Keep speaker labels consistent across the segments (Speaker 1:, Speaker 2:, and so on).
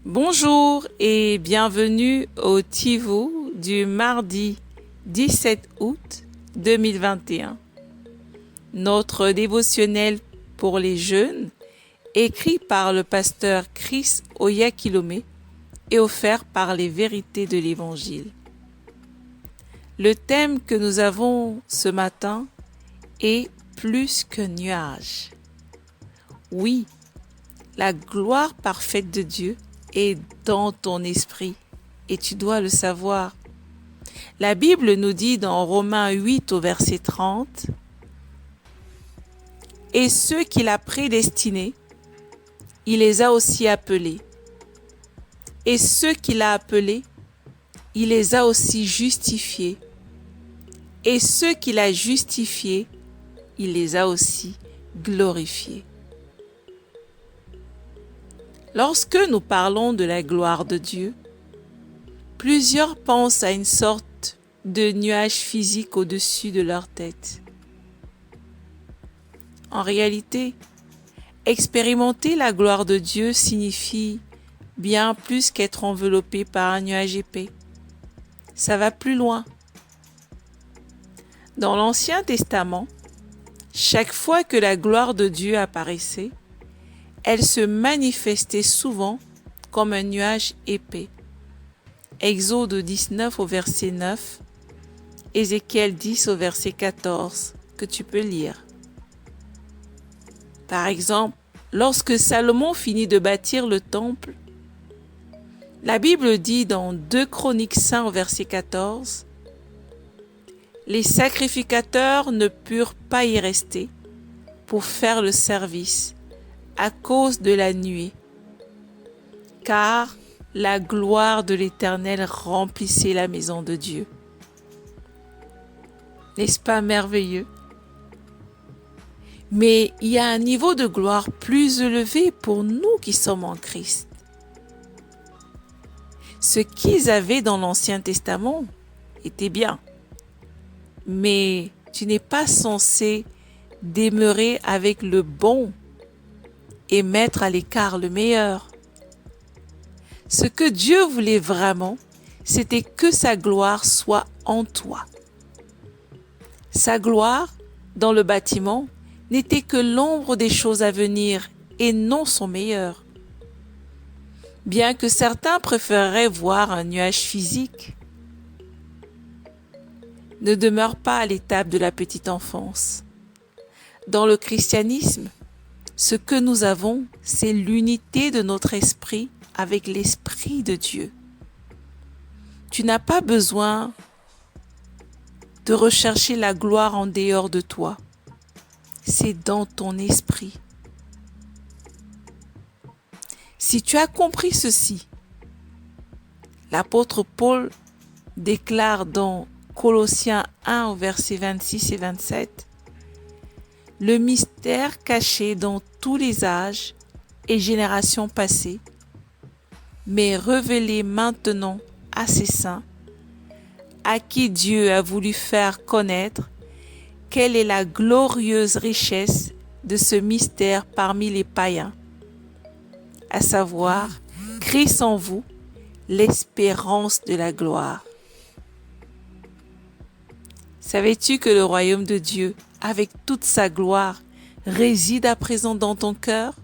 Speaker 1: Bonjour et bienvenue au Tivou du mardi 17 août 2021. Notre dévotionnel pour les jeunes, écrit par le pasteur Chris Oyakilome et offert par les vérités de l'Évangile. Le thème que nous avons ce matin est plus qu'un nuage. Oui, la gloire parfaite de Dieu est dans ton esprit et tu dois le savoir. La Bible nous dit dans Romains 8 au verset 30, « Et ceux qu'il a prédestinés, il les a aussi appelés. Et ceux qu'il a appelés, il les a aussi justifiés. Et ceux qu'il a justifiés, il les a aussi glorifiés. » Lorsque nous parlons de la gloire de Dieu, plusieurs pensent à une sorte de nuage physique au-dessus de leur tête. En réalité, expérimenter la gloire de Dieu signifie bien plus qu'être enveloppé par un nuage épais. Ça va plus loin. Dans l'Ancien Testament, chaque fois que la gloire de Dieu apparaissait, elle se manifestait souvent comme un nuage épais. Exode 19 au verset 9, Ézéchiel 10 au verset 14, que tu peux lire. Par exemple, lorsque Salomon finit de bâtir le temple, la Bible dit dans 2 Chroniques 5 au verset 14, « Les sacrificateurs ne purent pas y rester pour faire le service à cause de la nuée, car la gloire de l'Éternel remplissait la maison de Dieu. » N'est-ce pas merveilleux? Mais il y a un niveau de gloire plus élevé pour nous qui sommes en Christ. Ce qu'ils avaient dans l'Ancien Testament était bien, mais tu n'es pas censé demeurer avec le bon et mettre à l'écart le meilleur. Ce que Dieu voulait vraiment, c'était que sa gloire soit en toi. Sa gloire, dans le bâtiment, n'était que l'ombre des choses à venir et non son meilleur. Bien que certains préféreraient voir un nuage physique, ne demeure pas à l'étape de la petite enfance. Dans le christianisme, ce que nous avons, c'est l'unité de notre esprit avec l'Esprit de Dieu. Tu n'as pas besoin de rechercher la gloire en dehors de toi. C'est dans ton esprit. Si tu as compris ceci, l'apôtre Paul déclare dans Colossiens 1 au verset 26 et 27, « Le mystère caché dans tous les âges et générations passées, mais révélé maintenant à ses saints, à qui Dieu a voulu faire connaître quelle est la glorieuse richesse de ce mystère parmi les païens, à savoir Christ en vous, l'espérance de la gloire. » Savais-tu que le royaume de Dieu, avec toute sa gloire, réside à présent dans ton cœur?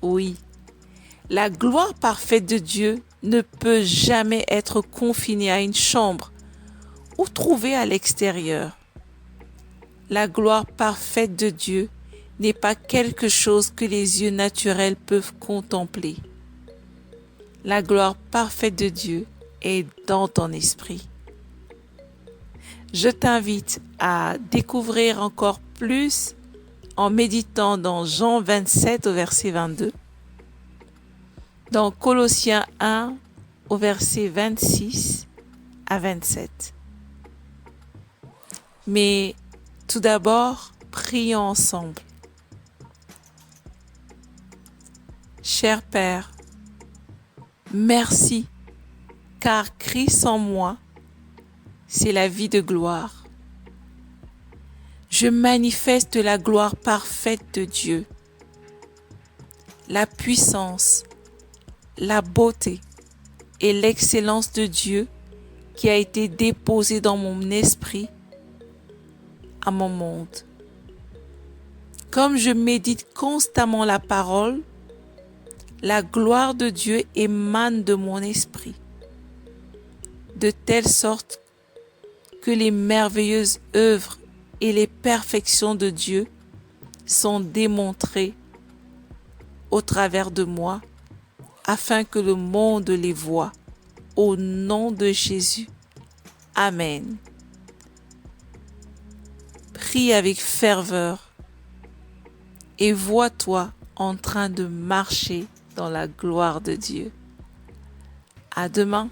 Speaker 1: Oui, la gloire parfaite de Dieu ne peut jamais être confinée à une chambre ou trouvée à l'extérieur. La gloire parfaite de Dieu n'est pas quelque chose que les yeux naturels peuvent contempler. La gloire parfaite de Dieu est dans ton esprit. Je t'invite à découvrir encore plus en méditant dans Jean 27 au verset 22, dans Colossiens 1 au verset 26 à 27. Mais tout d'abord, prions ensemble. Cher Père, merci, car Christ en moi, c'est la vie de gloire. Je manifeste la gloire parfaite de Dieu, la puissance, la beauté et l'excellence de Dieu qui a été déposée dans mon esprit à mon monde. Comme je médite constamment la parole, la gloire de Dieu émane de mon esprit, de telle sorte que les merveilleuses œuvres et les perfections de Dieu sont démontrées au travers de moi, afin que le monde les voie. Au nom de Jésus. Amen. Prie avec ferveur et vois-toi en train de marcher dans la gloire de Dieu. À demain.